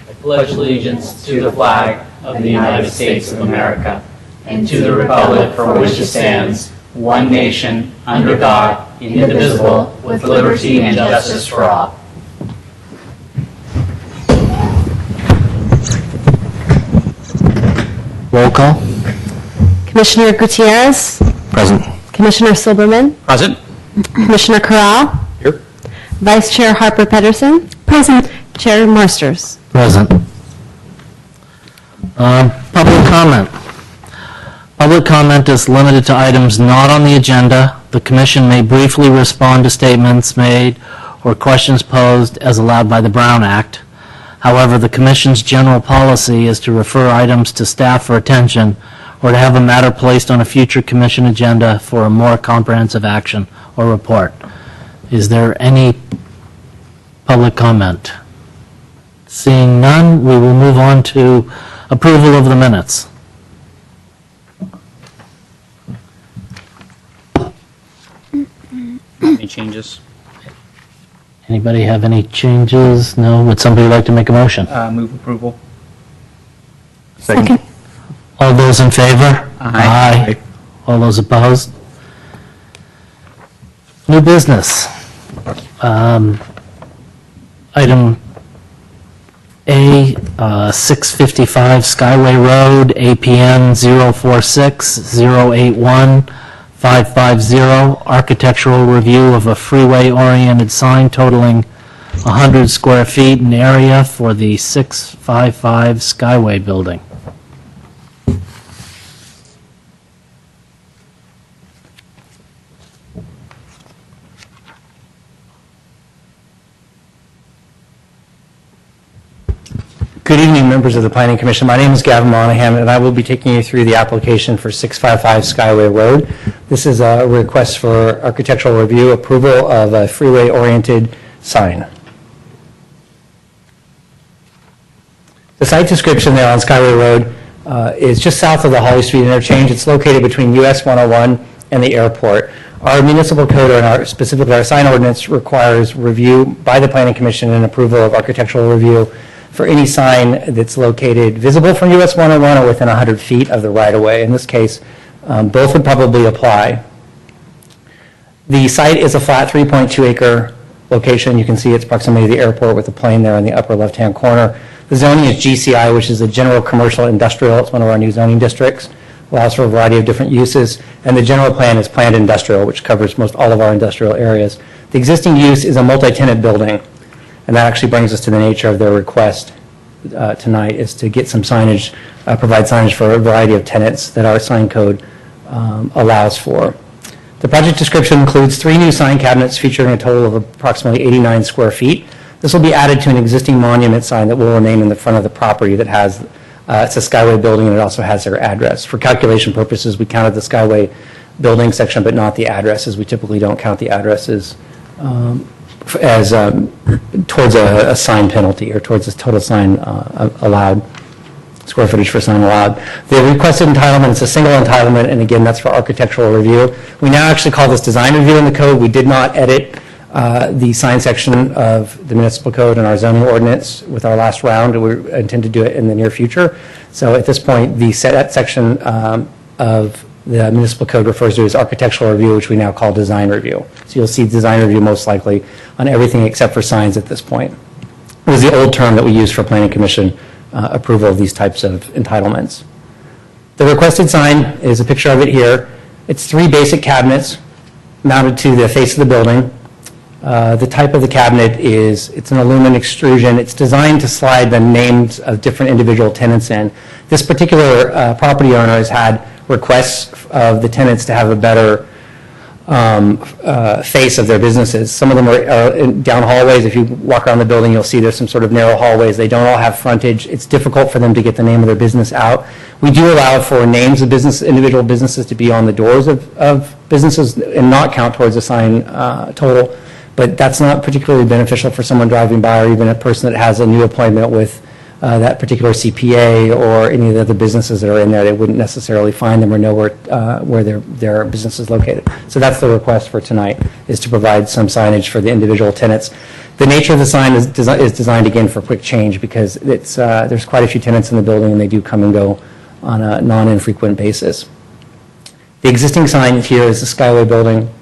I pledge allegiance to the flag of the United States of America and to the republic for which it stands, one nation, under God, indivisible, with liberty and justice for all. Roll call. Commissioner Gutierrez. Present. Commissioner Silberman. Present. Commissioner Corral. Here. Vice Chair Harper Pedersen. Present. Chair Marsters. Present. Public comment. Public comment is limited to items not on the agenda. The commission may briefly respond to statements made or questions posed as allowed by the Brown Act. However, the commission's general policy is to refer items to staff for attention or to have a matter placed on a future commission agenda for a more comprehensive action or report. Is there any public comment? Seeing none, we will move on to approval of the minutes. Any changes? Anybody have any changes? No? Would somebody like to make a motion? Move approval. Second. All those in favor? Aye. All those opposed? New business. Item A, 655 Skyway Road, APN 046-081-550, architectural review of a freeway-oriented sign totaling 100 square feet in area for the 655 Skyway building. Good evening, members of the Planning Commission. My name is Gavin Monahan, and I will be taking you through the application for 655 Skyway Road. This is a request for architectural review approval of a freeway-oriented sign. The site description there on Skyway Road is just south of the Holly Street interchange. It's located between US 101 and the airport. Our municipal code, or specifically our sign ordinance, requires review by the Planning Commission and approval of architectural review for any sign that's located visible from US 101 or within 100 feet of the right-of-way. In this case, both would probably apply. The site is a flat 3.2-acre location. You can see its proximity to the airport with the plane there in the upper left-hand corner. The zoning is GCI, which is a general commercial industrial. It's one of our new zoning districts. Allows for a variety of different uses. And the general plan is planned industrial, which covers most all of our industrial areas. The existing use is a multi-tenant building. And that actually brings us to the nature of their request tonight, is to get some signage, provide signage for a variety of tenants that our sign code allows for. The project description includes 3 new sign cabinets featuring a total of approximately 89 square feet. This will be added to an existing monument sign that will remain in the front of the property that has, it's a Skyway building, and it also has their address. For calculation purposes, we counted the Skyway building section, but not the addresses. We typically don't count the addresses as towards a sign penalty or towards the total sign allowed, square footage for sign allowed. The requested entitlement is a single entitlement, and again, that's for architectural review. We now actually call this design review in the code. We did not edit the sign section of the municipal code and our zoning ordinance with our last round. We intend to do it in the near future. So at this point, that section of the municipal code refers to as architectural review, which we now call design review. So you'll see design review most likely on everything except for signs at this point. It was the old term that we used for Planning Commission approval of these types of entitlements. The requested sign is a picture of it here. It's 3 basic cabinets mounted to the face of the building. The type of the cabinet is, it's an aluminum extrusion. It's designed to slide the names of different individual tenants in. This particular property owner has had requests of the tenants to have a better face of their businesses. Some of them are down hallways. If you walk around the building, you'll see there's some sort of narrow hallways. They don't all have frontage. It's difficult for them to get the name of their business out. We do allow for names of individual businesses to be on the doors of businesses and not count towards the sign total. But that's not particularly beneficial for someone driving by, or even a person that has a new appointment with that particular CPA or any of the other businesses that are in there. They wouldn't necessarily find them or know where their business is located. So that's the request for tonight, is to provide some signage for the individual tenants. The nature of the sign is designed, again, for quick change because there's quite a few tenants in the building, and they do come and go on a non-infrequent basis. The existing sign here is the Skyway building,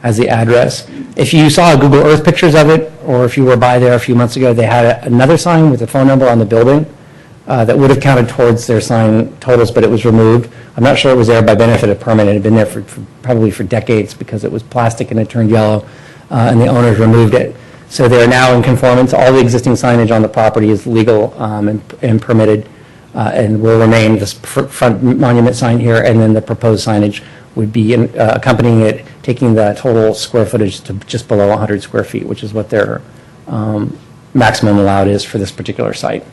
has the address. If you saw Google Earth pictures of it, or if you were by there a few months ago, they had another sign with a phone number on the building that would have counted towards their sign totals, but it was removed. I'm not sure it was there by benefit of permit. It had been there probably for decades because it was plastic and it turned yellow, and the owners removed it. So they're now in conformance. All the existing signage on the property is legal and permitted, and will remain this front monument sign here, and then the proposed signage would be accompanying it, taking the total square footage to just below 100 square feet, which is what their maximum allowed is for this particular site.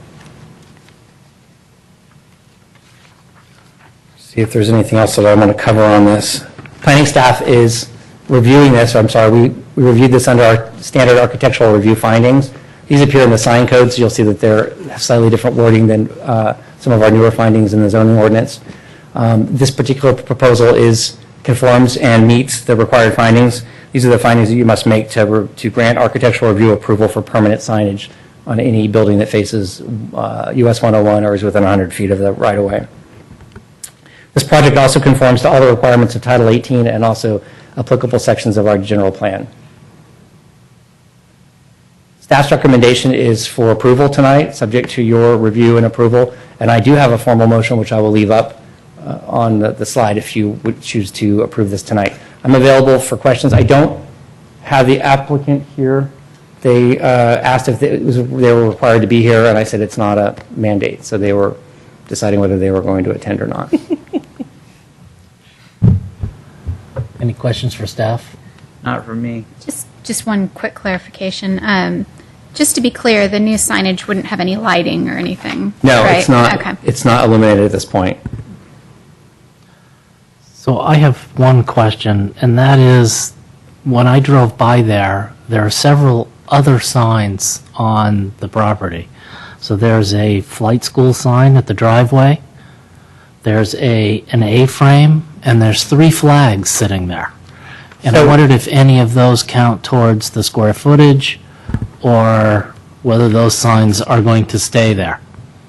See if there's anything else that I want to cover on this. Planning staff is reviewing this, we reviewed this under our standard architectural review findings. These appear in the sign codes. You'll see that they're slightly different wording than some of our newer findings in the zoning ordinance. This particular proposal conforms and meets the required findings. These are the findings that you must make to grant architectural review approval for permanent signage on any building that faces US 101 or is within 100 feet of the right-of-way. This project also conforms to all the requirements of Title 18 and also applicable sections of our general plan. Staff's recommendation is for approval tonight, subject to your review and approval. And I do have a formal motion, which I will leave up on the slide if you would choose to approve this tonight. I'm available for questions. I don't have the applicant here. They asked if they were required to be here, and I said it's not a mandate. So they were deciding whether they were going to attend or not. Any questions for staff? Not for me. Just one quick clarification. Just to be clear, the new signage wouldn't have any lighting or anything, No, right? it's not. Okay. It's not illuminated at this point. So I have one question, and that is, when I drove by there are several other signs on the property. So there's a flight school sign at the driveway, there's an A-frame, and there's 3 flags sitting there. And I So- wondered if any of those count towards the square footage, or whether those signs are going to stay there.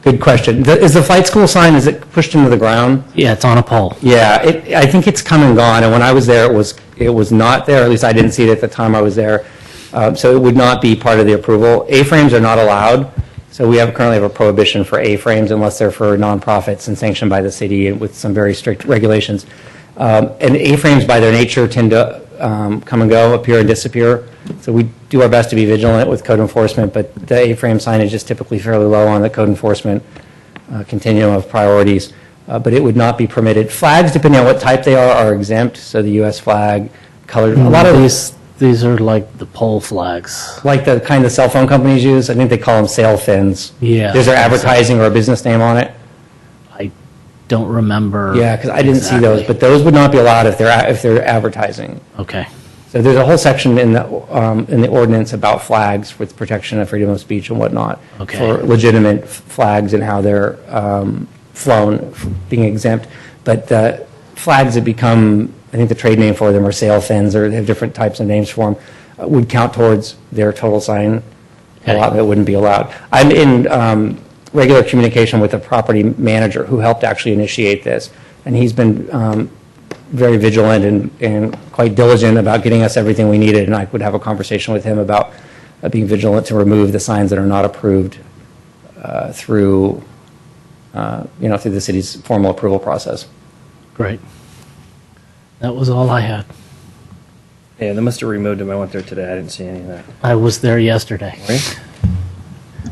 Good question. Is the flight school sign, is it pushed into the ground? Yeah, it's on a pole. Yeah, I think it's come and gone, and when I was there, it was not there, at least I didn't see it at the time I was there, so it would not be part of the approval. A-frames are not allowed, so we currently have a prohibition for A-frames unless they're for nonprofits and sanctioned by the city and with some very strict regulations. And A-frames, by their nature, tend to come and go, appear and disappear, so we do our best to be vigilant with code enforcement, but the A-frame signage is typically fairly low on the code enforcement continuum of priorities, but it would not be permitted. Flags, depending on what type they are exempt, so the U.S. flag, colored, a lot of These are like the pole flags. like the kind the cell phone companies use, I think they call them sail fins. Yeah. There's their advertising or a business name on it. I don't remember. Yeah, because I didn't see those, exactly. but those would not be allowed if they're advertising. Okay. So there's a whole section in the ordinance about flags with protection of freedom of speech and whatnot. Okay. For legitimate flags and how they're flown, being exempt. But the flags that become, I think the trade name for them are sail fins, or they have different types of names for them, would count towards their total sign. A lot of it wouldn't be allowed. I'm in regular communication with the property manager who helped actually initiate this, and he's been very vigilant and quite diligent about getting us everything we needed, and I would have a conversation with him about being vigilant to remove the signs that are not approved through the city's formal approval process. Great. That was all I had. Yeah, they must have removed them. I went there today. I didn't see any of that. I was there yesterday. Right?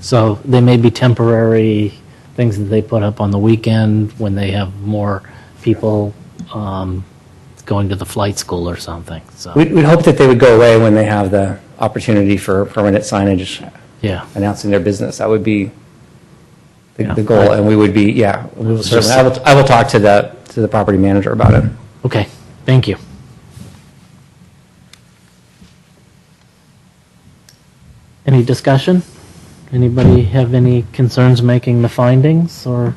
So they may be temporary things that they put up on the weekend when they have more people going to the flight school or something. So We'd hope that they would go away when they have the opportunity for permanent signage yeah. announcing their business. That would be Yeah. the goal, and we would be, yeah. We will Certainly, I will talk to the property manager about it. Okay. Thank you. Any discussion? Anybody have any concerns making the findings or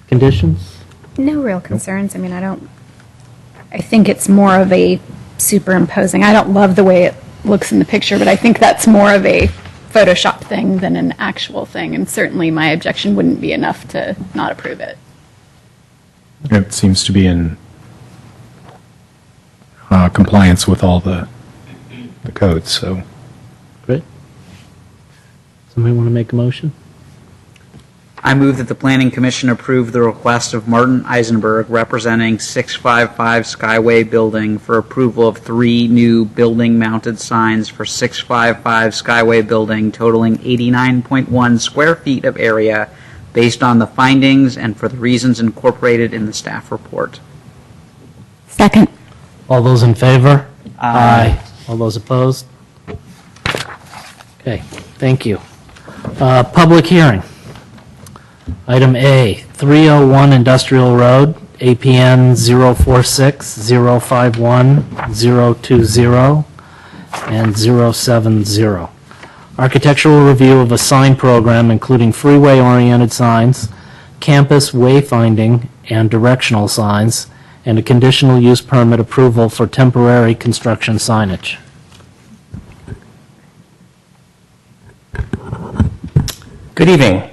conditions? No real concerns. I mean, I think it's more of a superimposing. I don't love the way it looks in the picture, but I think that's more of a Photoshop thing than an actual thing, and certainly my objection wouldn't be enough to not approve it. It seems to be in compliance with all the codes, so. Great. Somebody want to make a motion? I move that the Planning Commission approve the request of Martin Eisenberg representing 655 Skyway Building for approval of 3 new building-mounted signs for 655 Skyway Building totaling 89.1 square feet of area based on the findings and for the reasons incorporated in the staff report. Second. All those in favor? Aye. All those opposed? Okay, thank you. Public hearing. Item A, 301 Industrial Road, APN 046-051-020 and 070. Architectural review of a sign program including freeway-oriented signs, campus wayfinding and directional signs, and a conditional use permit approval for temporary construction signage. Good evening.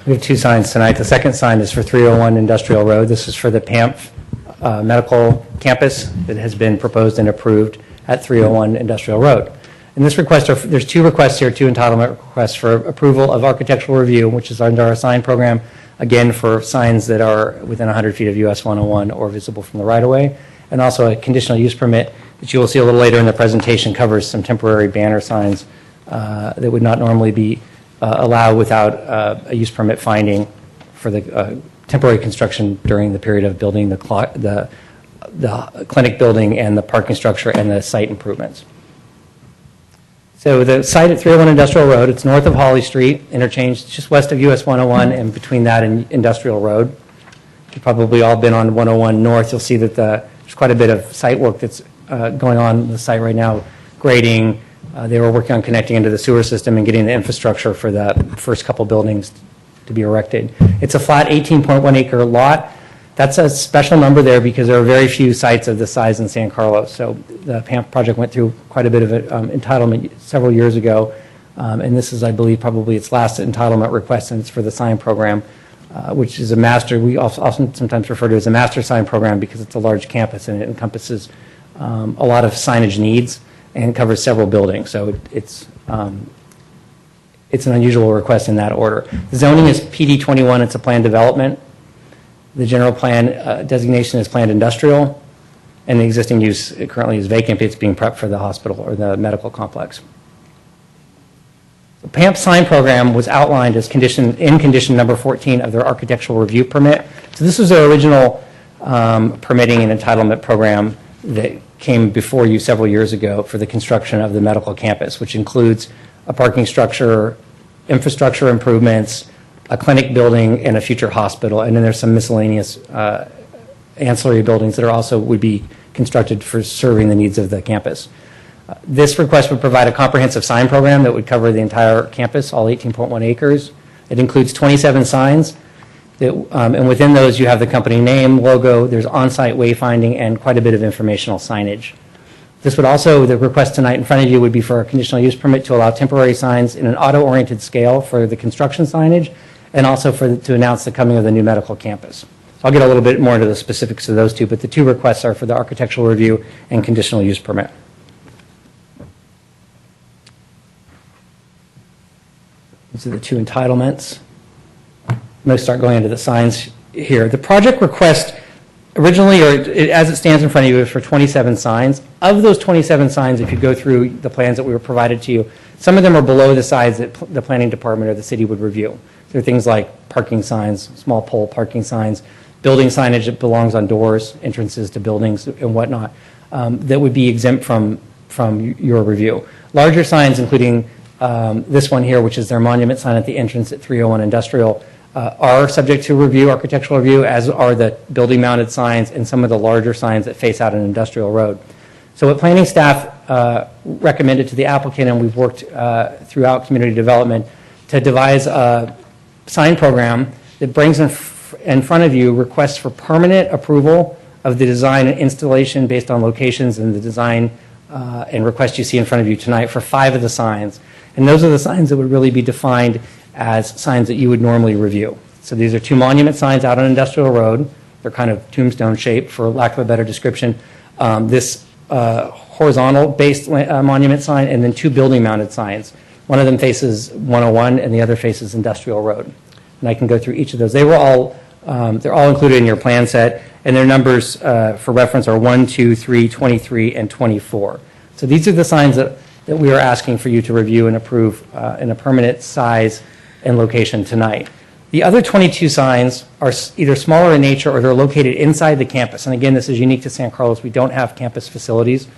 We have 2 signs tonight. The second sign is for 301 Industrial Road. This is for the PAMP medical campus that has been proposed and approved at 301 Industrial Road. In this request, there's 2 requests here, 2 entitlement requests for approval of architectural review, which is under our sign program, again for signs that are within 100 feet of US 101 or visible from the right-of-way, and also a conditional use permit that you will see a little later in the presentation covers some temporary banner signs that would not normally be allowed without a use permit finding for the temporary construction during the period of building the clinic building and the parking structure and the site improvements. So the site at 301 Industrial Road, it's north of Holly Street, interchange just west of US 101 and between that and Industrial Road. You've probably all been on 101 North. You'll see that there's quite a bit of site work that's going on the site right now, grading. They were working on connecting into the sewer system and getting the infrastructure for the first couple buildings to be erected. It's a flat 18.1 acre lot. That's a special number there because there are very few sites of this size in San Carlos. So the PAMP project went through quite a bit of entitlement several years ago. And this is, I believe, probably its last entitlement request, and it's for the sign program, which is a master, we often sometimes refer to as a master sign program because it's a large campus and it encompasses a lot of signage needs and covers several buildings. So it's an unusual request in that order. The zoning is PD 21. It's a planned development. The general plan designation is planned industrial, and the existing use currently is vacant. It's being prepped for the hospital or the medical complex. The PAMP sign program was outlined as condition number 14 of their architectural review permit. So this was their original permitting and entitlement program that came before you several years ago for the construction of the medical campus, which includes a parking structure, infrastructure improvements, a clinic building, and a future hospital. And then there's some miscellaneous ancillary buildings that are also would be constructed for serving the needs of the campus. This request would provide a comprehensive sign program that would cover the entire campus, all 18.1 acres. It includes 27 signs. And within those, you have the company name, logo, there's on-site wayfinding, and quite a bit of informational signage. This would also, the request tonight in front of you would be for a conditional use permit to allow temporary signs in an auto-oriented scale for the construction signage, and also to announce the coming of the new medical campus. So I'll get a little bit more into the specifics of those 2, but the 2 requests are for the architectural review and conditional use permit. These are the 2 entitlements. I'm going to start going into the signs here. The project request originally, or as it stands in front of you, is for 27 signs. Of those 27 signs, if you go through the plans that we were provided to you, some of them are below the size that the planning department or the city would review. There are things like parking signs, small pole parking signs, building signage that belongs on doors, entrances to buildings and whatnot, that would be exempt from your review. Larger signs, including this one here, which is their monument sign at the entrance at 301 Industrial, are subject to review, architectural review, as are the building-mounted signs and some of the larger signs that face out an industrial road. So what planning staff recommended to the applicant, and we've worked throughout community development, to devise a sign program that brings in front of you requests for permanent approval of the design and installation based on locations and the design and request you see in front of you tonight for 5 of the signs. And those are the signs that would really be defined as signs that you would normally review. So these are 2 monument signs out on Industrial Road. They're kind of tombstone shaped, for lack of a better description. This horizontal-based monument sign, and then 2 building-mounted signs. One of them faces 101, and the other faces Industrial Road. And I can go through each of those. They're all included in your plan set, and their numbers for reference are 1, 2, 3, 23, and 24. So these are the signs that we are asking for you to review and approve in a permanent size and location tonight. The other 22 signs are either smaller in nature or they're located inside the campus. And again, this is unique to San Carlos. We don't have campus facilities.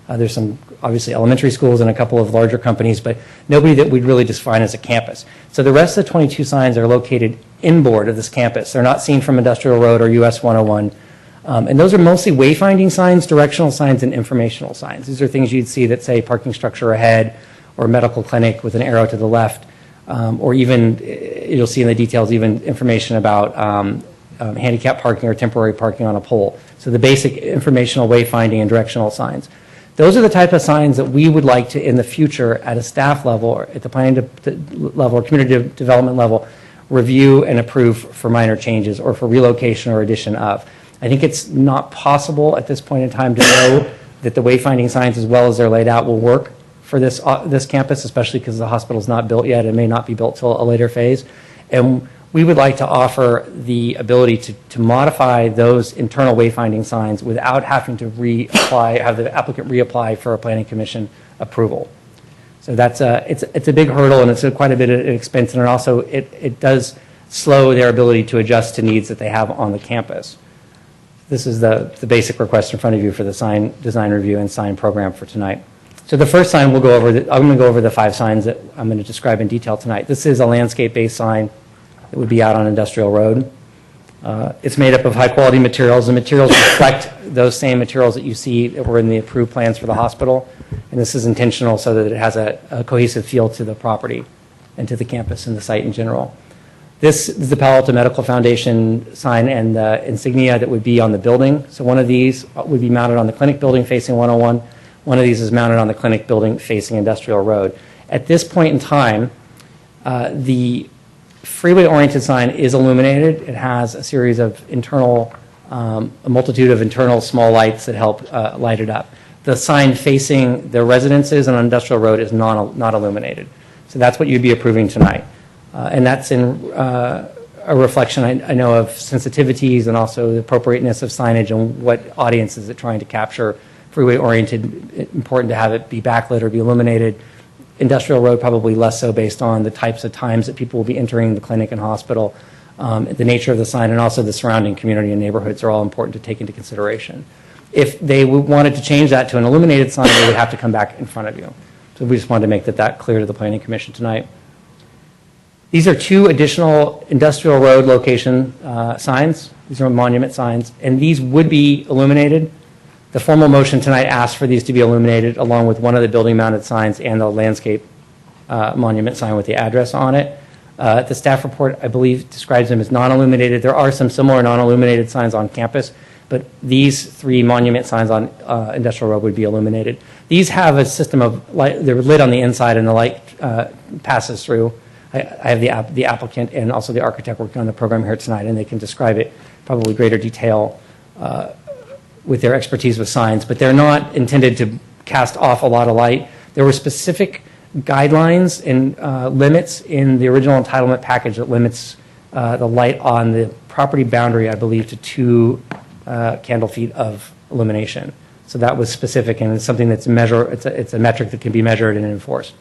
There's some, obviously, elementary schools and a couple of larger companies, but nobody that we'd really define as a campus. So the rest of the 22 signs are located inboard of this campus. They're not seen from Industrial Road or US 101. And those are mostly wayfinding signs, directional signs, and informational signs. These are things you'd see that say parking structure ahead or medical clinic with an arrow to the left, or even, you'll see in the details, even information about handicap parking or temporary parking on a pole. So the basic informational wayfinding and directional signs. Those are the type of signs that we would like to, in the future, at a staff level, or at the planning level, or community development level, review and approve for minor changes or for relocation or addition of. I think it's not possible at this point in time to know that the wayfinding signs, as well as they're laid out, will work for this campus, especially because the hospital's not built yet and may not be built till a later phase. And we would like to offer the ability to modify those internal wayfinding signs without having to reapply, have the applicant reapply for a planning commission approval. So that's it's a big hurdle, and it's quite a bit of expense, and also it does slow their ability to adjust to needs that they have on the campus. This is the basic request in front of you for the sign design review and sign program for tonight. So the first sign I'm going to go over the 5 signs that I'm going to describe in detail tonight. This is a landscape-based sign. It would be out on Industrial Road. It's made up of high-quality materials. The materials reflect those same materials that you see that were in the approved plans for the hospital. And this is intentional so that it has a cohesive feel to the property and to the campus and the site in general. This is the Palo Alto Medical Foundation sign and the insignia that would be on the building. So one of these would be mounted on the clinic building facing 101. One of these is mounted on the clinic building facing Industrial Road. At this point in time, the freeway-oriented sign is illuminated. It has a series of a multitude of internal small lights that help light it up. The sign facing the residences on Industrial Road is not illuminated. So that's what you'd be approving tonight. And that's in a reflection, I know, of sensitivities and also the appropriateness of signage and what audience is it trying to capture. Freeway-oriented, important to have it be backlit or be illuminated. Industrial Road probably less so, based on the types of times that people will be entering the clinic and hospital. The nature of the sign and also the surrounding community and neighborhoods are all important to take into consideration. If they wanted to change that to an illuminated sign, they would have to come back in front of you. So we just wanted to make that clear to the Planning Commission tonight. These are 2 additional Industrial Road location signs. These are monument signs, and these would be illuminated. The formal motion tonight asks for these to be illuminated along with one of the building-mounted signs and the landscape monument sign with the address on it. The staff report, I believe, describes them as non-illuminated. There are some similar non-illuminated signs on campus, but these 3 monument signs on Industrial Road would be illuminated. These have a system of light. They're lit on the inside, and the light passes through. I have the applicant and also the architect working on the program here tonight, and they can describe it probably greater detail with their expertise with signs, but they're not intended to cast off a lot of light. There were specific guidelines and limits in the original entitlement package that limits the light on the property boundary, I believe, to 2 candle feet of illumination. So that was specific, and it's something that's it's a metric that can be measured and enforced.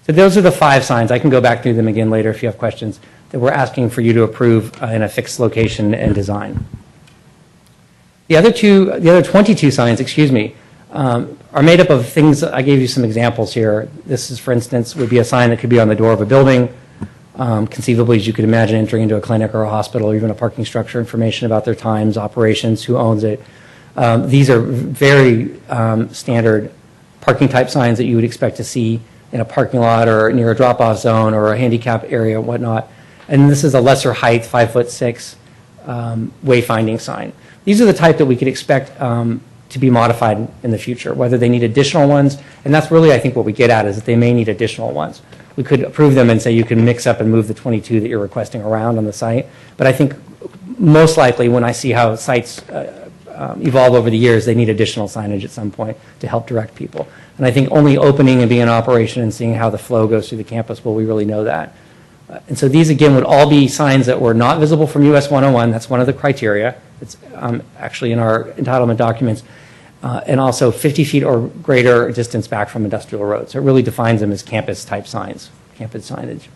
So those are the 5 signs. I can go back through them again later if you have questions, that we're asking for you to approve in a fixed location and design. The other 22 signs, are made up of things. I gave you some examples here. This is, for instance, would be a sign that could be on the door of a building. Conceivably, as you could imagine, entering into a clinic or a hospital, or even a parking structure, information about their times, operations, who owns it. These are very standard parking type signs that you would expect to see in a parking lot or near a drop-off zone or a handicap area and whatnot. And this is a lesser height, 5'6", wayfinding sign. These are the type that we could expect to be modified in the future, whether they need additional ones. And that's really, I think, what we get at is that they may need additional ones. We could approve them and say you can mix up and move the 22 that you're requesting around on the site. But I think most likely when I see how sites evolve over the years, they need additional signage at some point to help direct people. And I think only opening and being in operation and seeing how the flow goes through the campus will we really know that. And so these, again, would all be signs that were not visible from US 101. That's one of the criteria. It's actually in our entitlement documents. And also 50 feet or greater distance back from industrial roads. So it really defines them as campus-type signs, campus signage.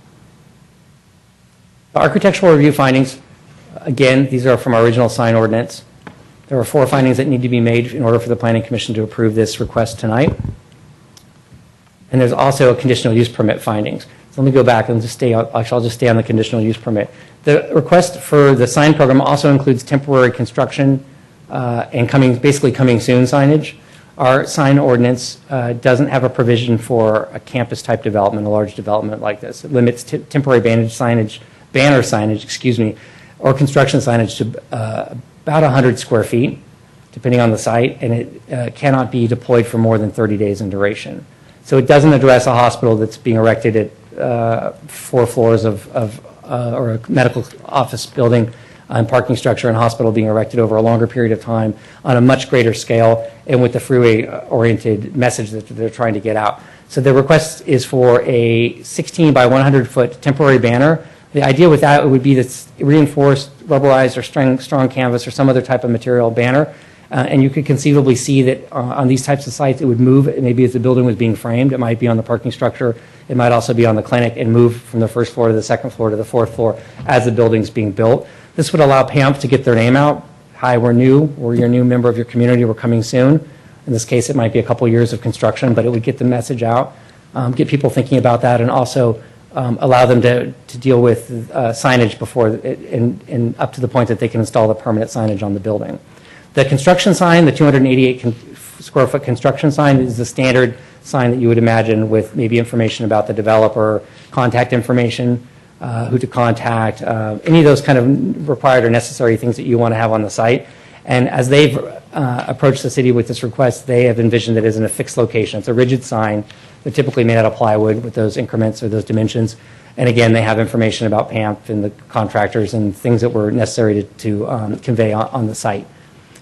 The architectural review findings, again, these are from our original sign ordinance. There are 4 findings that need to be made in order for the Planning Commission to approve this request tonight. And there's also a conditional use permit findings. So let me go back and just stay on, actually I'll just stay on the conditional use permit. The request for the sign program also includes temporary construction and basically coming soon signage. Our sign ordinance doesn't have a provision for a campus-type development, a large development like this. It limits temporary banner signage, or construction signage to about 100 square feet, depending on the site, and it cannot be deployed for more than 30 days in duration. So it doesn't address a hospital that's being erected at 4 floors or a medical office building and parking structure and hospital being erected over a longer period of time on a much greater scale and with the freeway-oriented message that they're trying to get out. So the request is for a 16 by 100-foot temporary banner. The idea with that would be this reinforced, rubberized, or strong canvas or some other type of material banner. And you could conceivably see that on these types of sites it would move. Maybe as the building was being framed, it might be on the parking structure. It might also be on the clinic and move from the first floor to the second floor to the fourth floor as the building's being built. This would allow PAMP to get their name out. Hi, we're new. We're your new member of your community. We're coming soon. In this case, it might be a couple years of construction, but it would get the message out, get people thinking about that, and also allow them to deal with signage before and up to the point that they can install the permanent signage on the building. The construction sign, the 288 square foot construction sign, is the standard sign that you would imagine with maybe information about the developer, contact information, who to contact, any of those kind of required or necessary things that you want to have on the site. And as they've approached the city with this request, they have envisioned it as in a fixed location. It's a rigid sign. They're typically made out of plywood with those increments or those dimensions. And again, they have information about PAMP and the contractors and things that were necessary to convey on the site.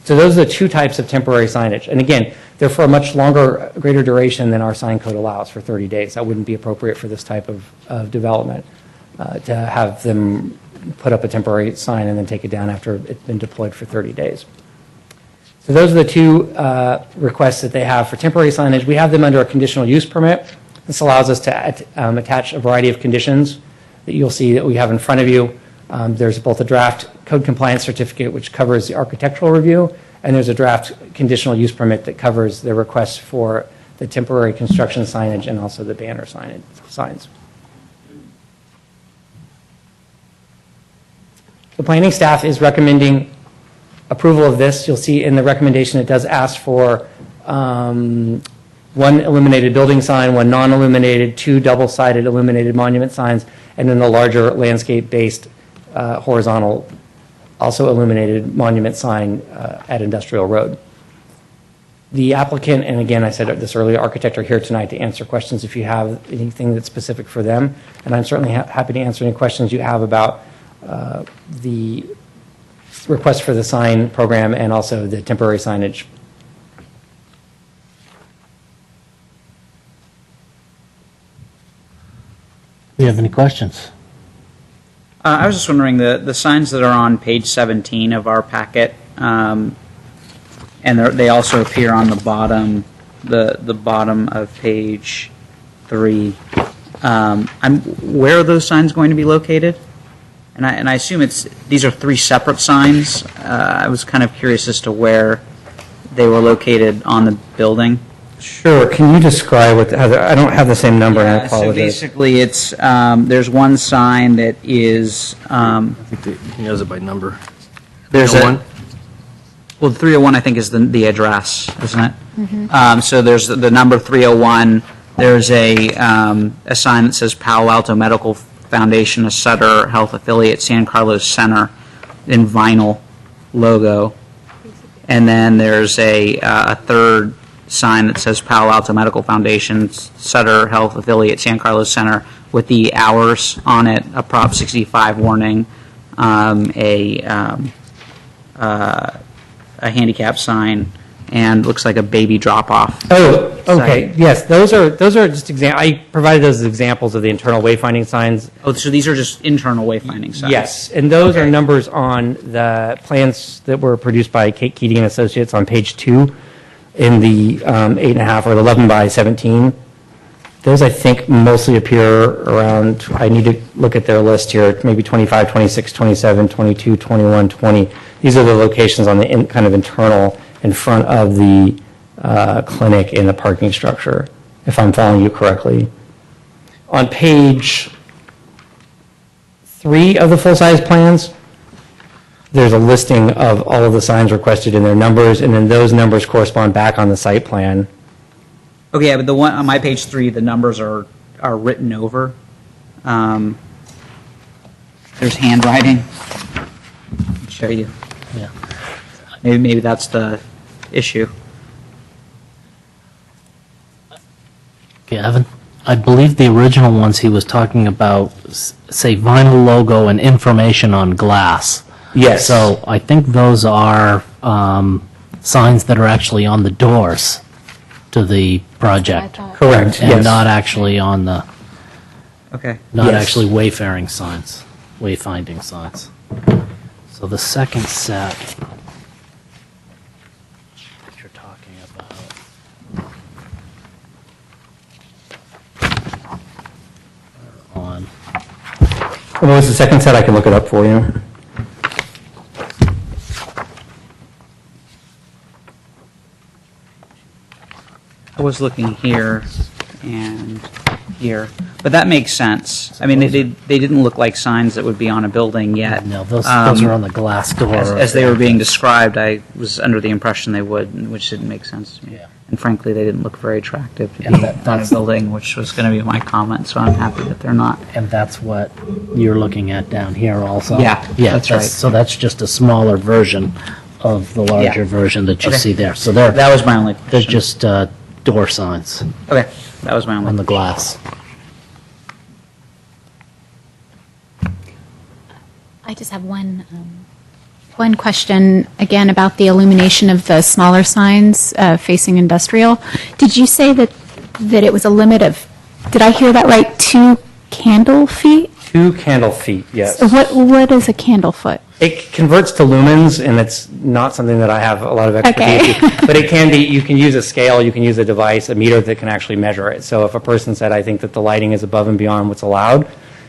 So those are the 2 types of temporary signage. And again, they're for a much longer, greater duration than our sign code allows for 30 days. That wouldn't be appropriate for this type of development, to have them put up a temporary sign and then take it down after it's been deployed for 30 days. So those are the 2 requests that they have for temporary signage. We have them under a conditional use permit. This allows us to attach a variety of conditions that you'll see that we have in front of you. There's both a draft code compliance certificate, which covers the architectural review, and there's a draft conditional use permit that covers the request for the temporary construction signage and also the banner signs. The planning staff is recommending approval of this. You'll see in the recommendation it does ask for 1 illuminated building sign, 1 non-illuminated, 2 double-sided illuminated monument signs, and then the larger landscape-based horizontal, also illuminated monument sign at Industrial Road. The applicant, and again, I said this earlier, architect are here tonight to answer questions if you have anything that's specific for them. And I'm certainly happy to answer any questions you have about the request for the sign program and also the temporary signage. Do you have any questions? I was just wondering, the signs that are on page 17 of our packet, and they also appear on the bottom, the bottom of page 3. Where are those signs going to be located? And I assume these are 3 separate signs. I was kind of curious as to where they were located on the building. Sure. Can you describe what? I don't have the same number. And I apologize. So basically, it's there's one sign that is. I think he knows it by number. There's 301? Well, 301 I think is the address, isn't it? Mm-hmm. So there's the number 301. There's a sign that says Palo Alto Medical Foundation, a Sutter Health affiliate, San Carlos Center, in vinyl logo. And then there's a third sign that says Palo Alto Medical Foundation, Sutter Health Affiliate, San Carlos Center, with the hours on it, a Prop 65 warning, a handicap sign, and looks like a baby drop-off. Oh, okay, yes, those are just I provided those as examples of the internal wayfinding signs. Oh, so these are just internal wayfinding signs? Yes, and those are Okay. numbers on the plans that were produced by Kate Keating and Associates on page 2 in the 8.5 or the 11 by 17. Those, I think, mostly appear around, I need to look at their list here, maybe 25, 26, 27, 22, 21, 20. These are the locations on the kind of internal in front of the clinic in the parking structure, if I'm following you correctly. On page 3 of the full-size plans, there's a listing of all of the signs requested in their numbers, and then those numbers correspond back on the site plan. Okay, yeah, but the one on my page 3, the numbers are written over. There's handwriting. I'll show you. Yeah. Maybe that's the issue. Okay, Evan, I believe the original ones he was talking about say vinyl logo and information on glass. Yes. So I think those are signs that are actually on the doors to the project. Correct, And yes. not actually on the, Okay. not Yes. actually wayfaring signs, wayfinding signs. So the second set that you're talking about on, What was the second set? I can look it up for you. I was looking here and here, but that makes sense. I mean, they didn't look like signs that would be on a building yet. no, those are on the glass door. As they were being described, I was under the impression they would, which didn't make sense to me. Yeah. And frankly, they didn't look very attractive to Yeah, be on a that's- building, which was going to be my comment, so I'm happy that they're not. And that's what you're looking at down here also? Yeah, that's right. So that's just a smaller version of the larger Yeah. version that you Okay. see there. So they're That was my only they're question. just door signs Okay, that was my only. on the glass. I just have one question, again, about the illumination of the smaller signs facing industrial. Did you say that it was a limit of, did I hear that right, 2 candle feet? 2 candle feet, yes. What is a candle foot? It converts to lumens, and it's not something that I have a lot of expertise Okay. in. But it can be, you can use a scale, you can use a device, a meter that can actually measure it. So if a person said, I think that the lighting is above and beyond what's allowed,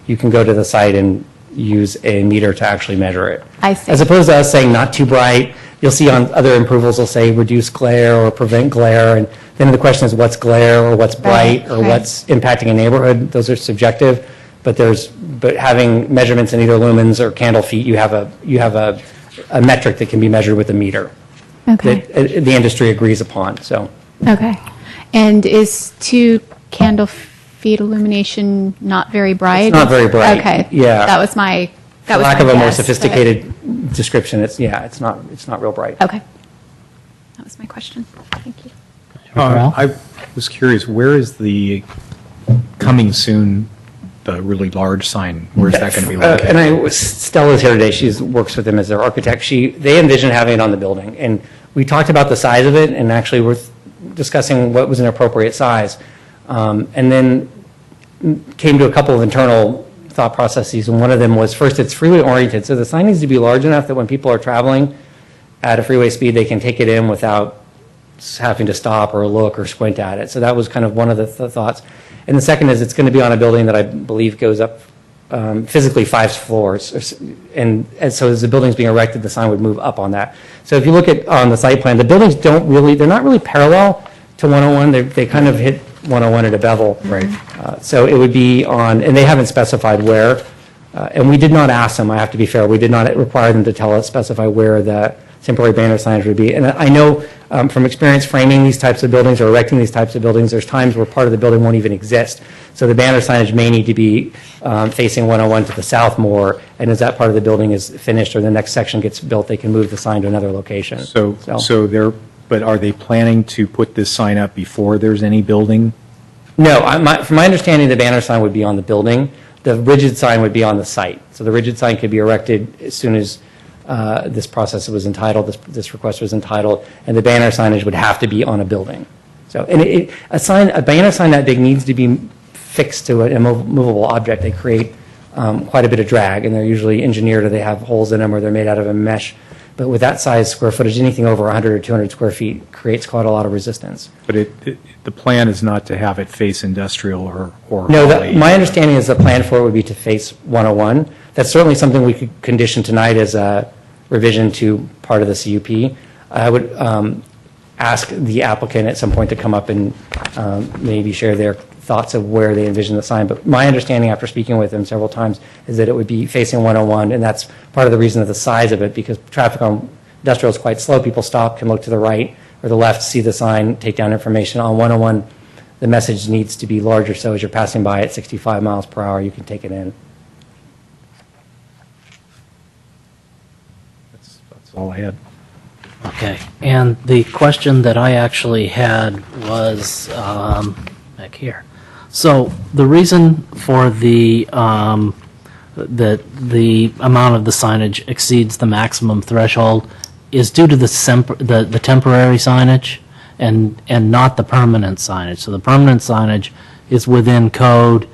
you can go to the site and use a meter to actually measure it. I see. As opposed to us saying not too bright, you'll see on other approvals, they'll say reduce glare or prevent glare, and then the question is what's glare or what's bright Right, or right. what's impacting a neighborhood. Those are subjective, but having measurements in either lumens or candle feet, you have a metric that can be measured with a meter Okay, that the industry agrees upon, so. okay. And is 2 candle feet illumination not very bright? It's not very bright, Okay. yeah. That was my For lack of a more guess, but- sophisticated description, it's not real bright. Okay. That was my question. Thank you. Ralph? I was curious, where is the coming soon, the really large sign? Where's that going to be located? And Stella's here today, she works with them as their architect. They envision having it on the building, and we talked about the size of it, and actually we're discussing what was an appropriate size. And then came to a couple of internal thought processes, and one of them was, first, it's freeway oriented, so the sign needs to be large enough that when people are traveling at a freeway speed, they can take it in without having to stop or look or squint at it. So that was kind of one of the thoughts. And the second is it's going to be on a building that I believe goes up physically 5 floors. And so as the building's being erected, the sign would move up on that. So if you look at on the site plan, the buildings they're not really parallel to 101. They kind of hit 101 at a bevel. Right. So it would be on, and they haven't specified where. And we did not ask them, I have to be fair, we did not require them to specify where the temporary banner signage would be. And I know from experience framing these types of buildings or erecting these types of buildings, there's times where part of the building won't even exist. So the banner signage may need to be facing 101 to the south more, and as that part of the building is finished or the next section gets built, they can move the sign to another location. But are they planning to put this sign up before there's any building? No, from my understanding, the banner sign would be on the building. The rigid sign would be on the site. So the rigid sign could be erected as soon as this process was entitled, this request was entitled, and the banner signage would have to be on a building. So, and a banner sign that big needs to be fixed to an immovable object. They create quite a bit of drag, and they're usually engineered, or they have holes in them, or they're made out of a mesh. But with that size square footage, anything over 100 or 200 square feet creates quite a lot of resistance. But the plan is not to have it face industrial or No, Holly. my understanding is the plan for it would be to face 101. That's certainly something we could condition tonight as a revision to part of the CUP. I would ask the applicant at some point to come up and maybe share their thoughts of where they envision the sign. But my understanding after speaking with them several times is that it would be facing 101, and that's part of the reason of the size of it, because traffic on industrial is quite slow. People stop, can look to the right or the left, see the sign, take down information. On 101, the message needs to be larger, so as you're passing by at 65 miles per hour, you can take it in. That's all I had. Okay, and the question that I actually had was back here. So the reason for the amount of the signage exceeds the maximum threshold is due to the temporary signage and not the permanent signage. So the permanent signage is within code,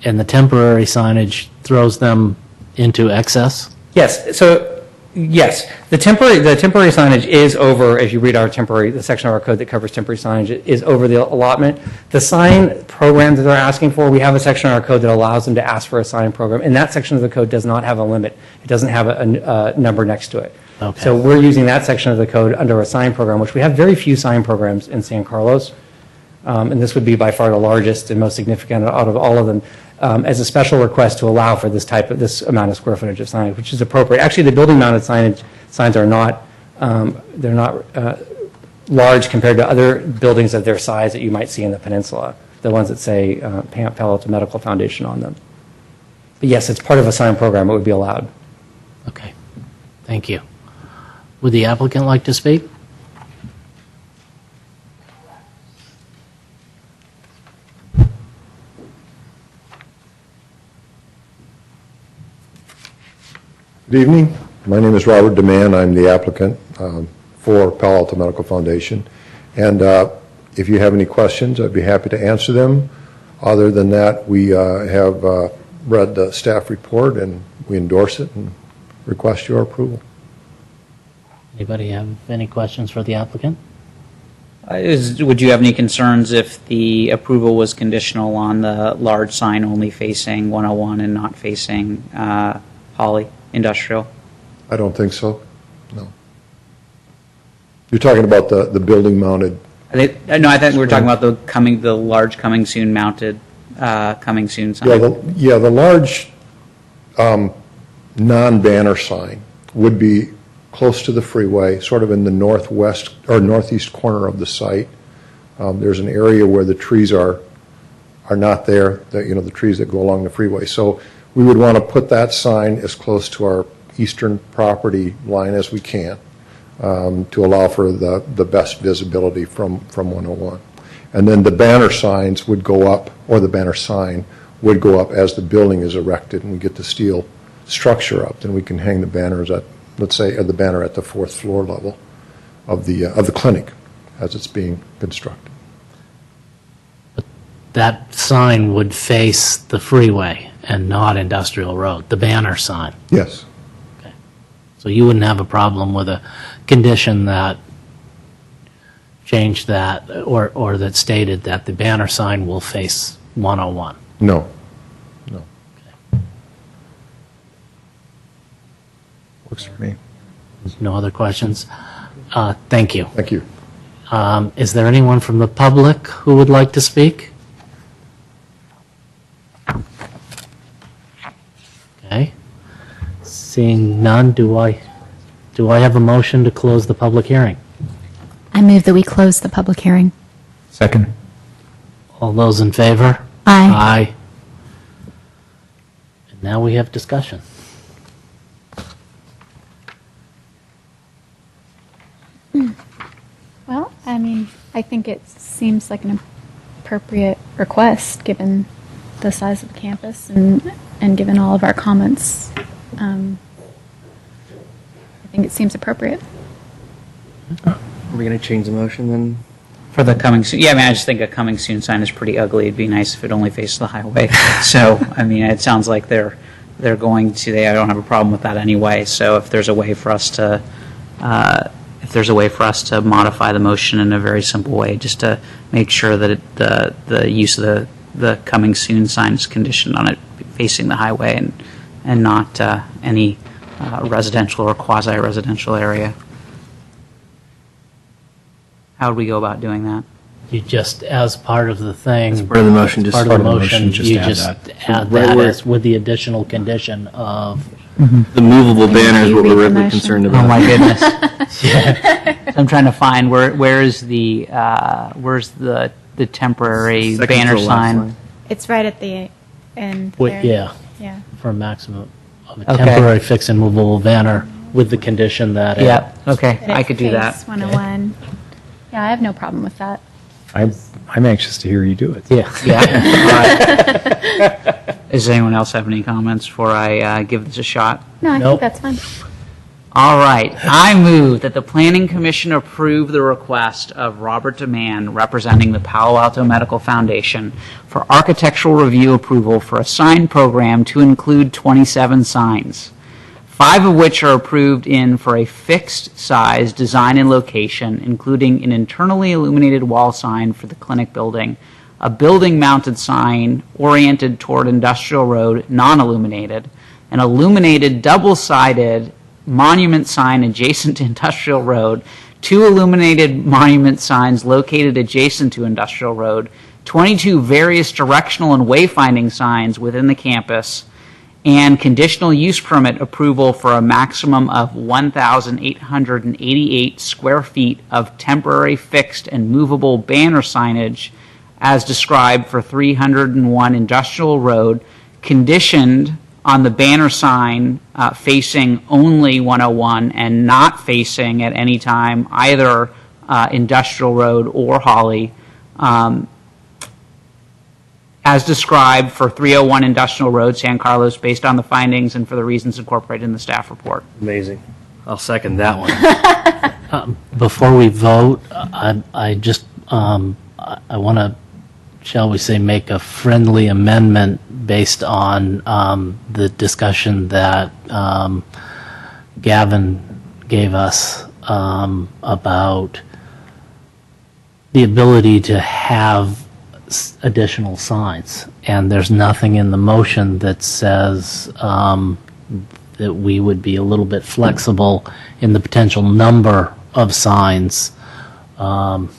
and the temporary signage throws them into excess? Yes. So yes, the temporary signage is over. If you read the section of our code that covers temporary signage, it is over the allotment. The sign program that they're asking for, we have a section in our code that allows them to ask for a sign program, and that section of the code does not have a limit. It doesn't have a number next to it. Okay. So we're using that section of the code under a sign program, which we have very few sign programs in San Carlos, and this would be by far the largest and most significant out of all of them. As a special request to allow for this amount of square footage of signage, which is appropriate. Actually, the building-mounted signs are not large compared to other buildings of their size that you might see in the peninsula, the ones that say Palo Alto Medical Foundation on them. But yes, it's part of a sign program. It would be allowed. Okay, thank you. Would the applicant like to speak? Good evening. My name is Robert DeMann. I'm the applicant for Palo Alto Medical Foundation. And if you have any questions, I'd be happy to answer them. Other than that, we have read the staff report and we endorse it and request your approval. Anybody have any questions for the applicant? Would you have any concerns if the approval was conditional on the large sign only facing 101 and not facing Holly Industrial? I don't think so. No. You're talking about the building mounted. No, I thought we were talking about the large coming soon mounted coming soon sign. The large non-banner sign would be close to the freeway, sort of in the northwest or northeast corner of the site. There's an area where the trees are not there, the trees that go along the freeway. So we would want to put that sign as close to our eastern property line as we can to allow for the best visibility from 101. And then the banner signs would go up, or the banner sign would go up as the building is erected and we get the steel structure up. Then we can hang the banners at, let's say, the banner at the 4th floor level of the clinic as it's being constructed. That sign would face the freeway and not Industrial Road, the banner sign. Yes. Okay. So you wouldn't have a problem with a condition that changed that or that stated that the banner sign will face 101? No. Works for me. No other questions? Thank you. Thank you. Is there anyone from the public who would like to speak? Okay. Seeing none, do I have a motion to close the public hearing? I move that we close the public hearing. Second. All those in favor? Aye. Aye. And now we have discussion. think it seems like an appropriate request, given the size of the campus and given all of our comments. I think it seems appropriate. Are we going to change the motion then? For the coming soon, yeah, I mean, I just think a coming soon sign is pretty ugly. It'd be nice if it only faced the highway. So, I mean, it sounds like they're going to. I don't have a problem with that anyway. So, if there's a way for us to, modify the motion in a very simple way, just to make sure that the use of the coming soon sign is conditioned on it facing the highway and not any residential or quasi-residential area. How would we go about doing that? You just, as part of the thing. As part of the motion, just part of the motion, just you add just that. add Right that where- as with the additional condition of, The movable banner is you what read we're the really motion? concerned Oh about. my goodness! I'm trying to find where's the temporary Second banner to the last sign. line. It's right at the end. Wait, there. yeah, Yeah. for a maximum of a Okay. temporary fixed and movable banner with the condition that. Yeah. Okay, That I it could do that. face 101. Yeah, I have no problem with that. I'm anxious to hear you do it. Yeah. Yeah. All right. Does anyone else have any comments before I give this a shot? No, I Nope. think that's fine. All right. I move that the Planning Commission approve the request of Robert Demand, representing the Palo Alto Medical Foundation, for architectural review approval for a sign program to include 27 signs, 5 of which are approved for a fixed size design and location, including an internally illuminated wall sign for the clinic building, a building-mounted sign oriented toward Industrial Road, non-illuminated, an illuminated double-sided monument sign adjacent to Industrial Road, 2 illuminated monument signs located adjacent to Industrial Road, 22 various directional and wayfinding signs within the campus, and conditional use permit approval for a maximum of 1,888 square feet of temporary fixed and movable banner signage as described for 301 Industrial Road, conditioned on the banner sign facing only 101 and not facing at any time either Industrial Road or Holly, as described for 301 Industrial Road, San Carlos, based on the findings and for the reasons incorporated in the staff report. Amazing. I'll second that one. Before we vote, I just, I want to, shall we say, make a friendly amendment based on the discussion that Gavin gave us about the ability to have additional signs. And there's nothing in the motion that says that we would be a little bit flexible in the potential number of signs. But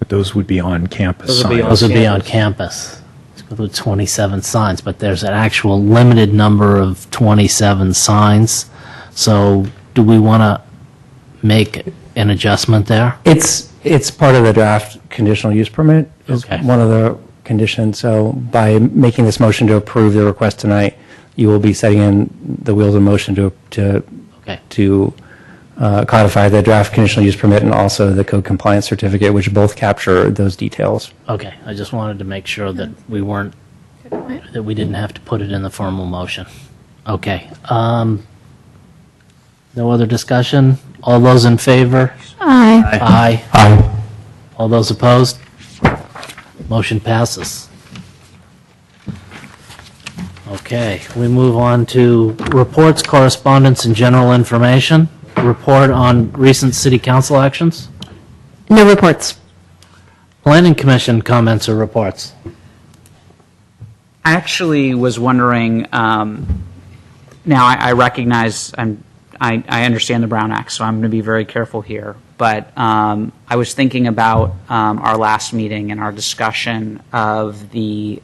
those would be on campus Those would be signs. Those would be on campus with 27 signs, but there's an actual limited number of 27 signs. So do we want to make an adjustment there? It's part of the draft conditional use permit, is Okay. one of the conditions. So by making this motion to approve the request tonight, you will be setting in the wheels in motion to Okay. codify the draft conditional use permit and also the code compliance certificate, which both capture those details. Okay, I just wanted to make sure that we weren't, that we didn't have to put it in the formal motion. Okay. No other discussion? All those in favor? Aye. Aye. Aye. All those opposed? Motion passes. Okay, we move on to reports, correspondence, and general information. Report on recent city council actions. No reports. Planning Commission comments or reports. I actually was wondering, now I recognize I understand the Brown Act, so I'm going to be very careful here. But I was thinking about our last meeting and our discussion of the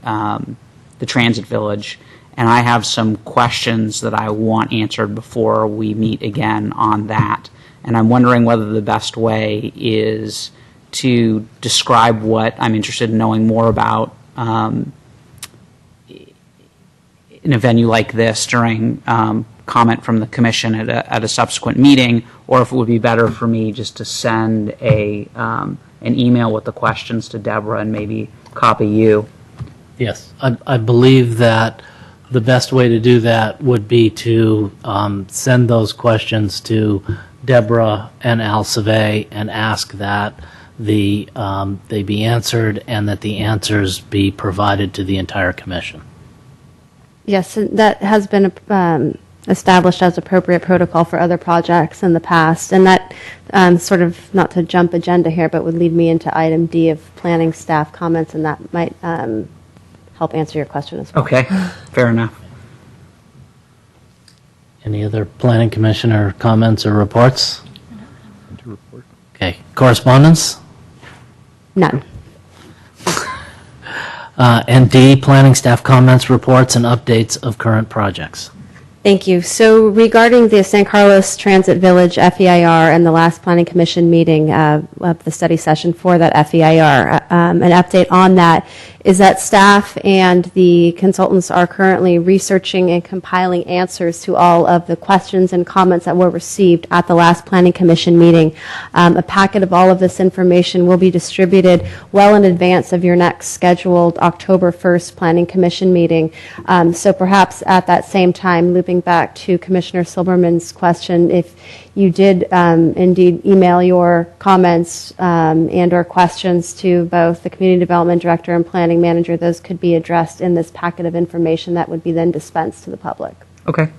Transit Village, and I have some questions that I want answered before we meet again on that. And I'm wondering whether the best way is to describe what I'm interested in knowing more about in a venue like this during comment from the commission at a subsequent meeting, or if it would be better for me just to send an email with the questions to Deborah and maybe copy you. Yes, I believe that the best way to do that would be to send those questions to Deborah and Al Savay and ask that they be answered and that the answers be provided to the entire commission. Yes, and that has been established as appropriate protocol for other projects in the past, and that sort of, not to jump agenda here, but would lead me into item D of planning staff comments, and that might help answer your question as well. Okay, fair enough. Any other planning commissioner comments or reports? Okay, correspondence? None. And D, planning staff comments, reports, and updates of current projects. Thank you. So regarding the San Carlos Transit Village FEIR and the last Planning Commission meeting of the study session for that FEIR, an update on that is that staff and the consultants are currently researching and compiling answers to all of the questions and comments that were received at the last Planning Commission meeting. A packet of all of this information will be distributed well in advance of your next scheduled October 1st Planning Commission meeting. So perhaps at that same time, looping back to Commissioner Silberman's question, if you did indeed email your comments and or questions to both the Community Development Director and Planning Manager, those could be addressed in this packet of information that would be then dispensed to the public. Okay,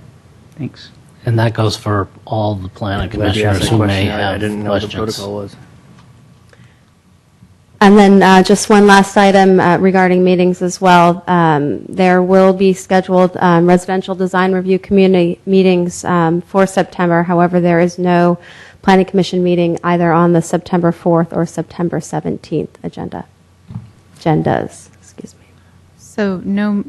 thanks. And that goes for all the planning Glad you asked commissioners the who may question. I have didn't know what the questions. protocol was. And then just one last item regarding meetings as well. There will be scheduled residential design review community meetings for September. However, there is no Planning Commission meeting either on the September 4th or September 17th agendas. Excuse me. So no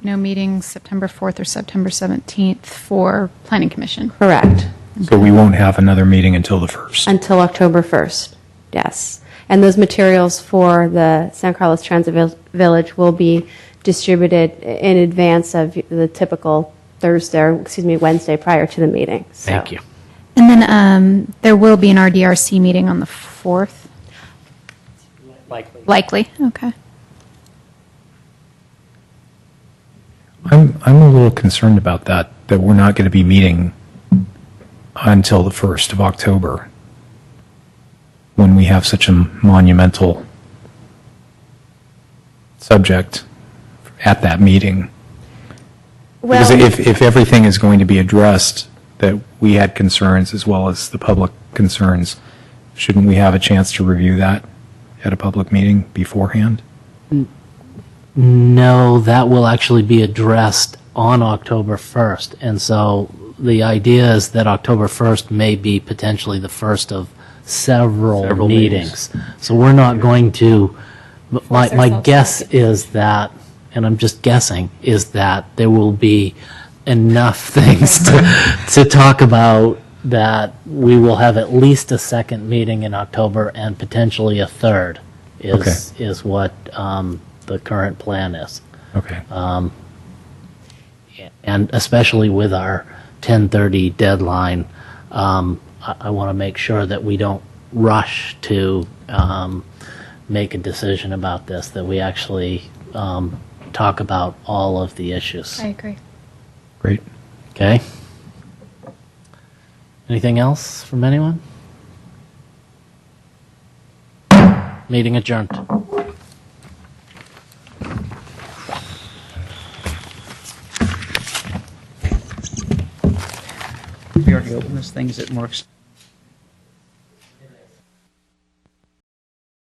meetings September 4th or September 17th for Planning Commission. Correct. So we won't have another meeting until the 1st. Until October 1st. Yes. And those materials for the San Carlos Transit Village will be distributed in advance of the typical Wednesday prior to the meeting. So. Thank you. And then there will be an RDRC meeting on the 4th? Likely, okay. I'm a little concerned about that we're not going to be meeting until the 1st of October when we have such a monumental subject at that meeting. Well, Because if everything is going to be addressed, that we had concerns as well as the public concerns, shouldn't we have a chance to review that at a public meeting beforehand? No, that will actually be addressed on October 1st. And so the idea is that October 1st may be potentially the first of several meetings. So we're not going to, my guess is that, and I'm just guessing, is that there will be enough things to talk about that we will have at least a second meeting in October and potentially a third is what the current plan is. Okay. And especially with our 10:30 deadline, I want to make sure that we don't rush to make a decision about this, that we actually talk about all of the issues. I agree. Great. Okay? Anything else from anyone? Meeting adjourned. We already opened this thing. Is it more?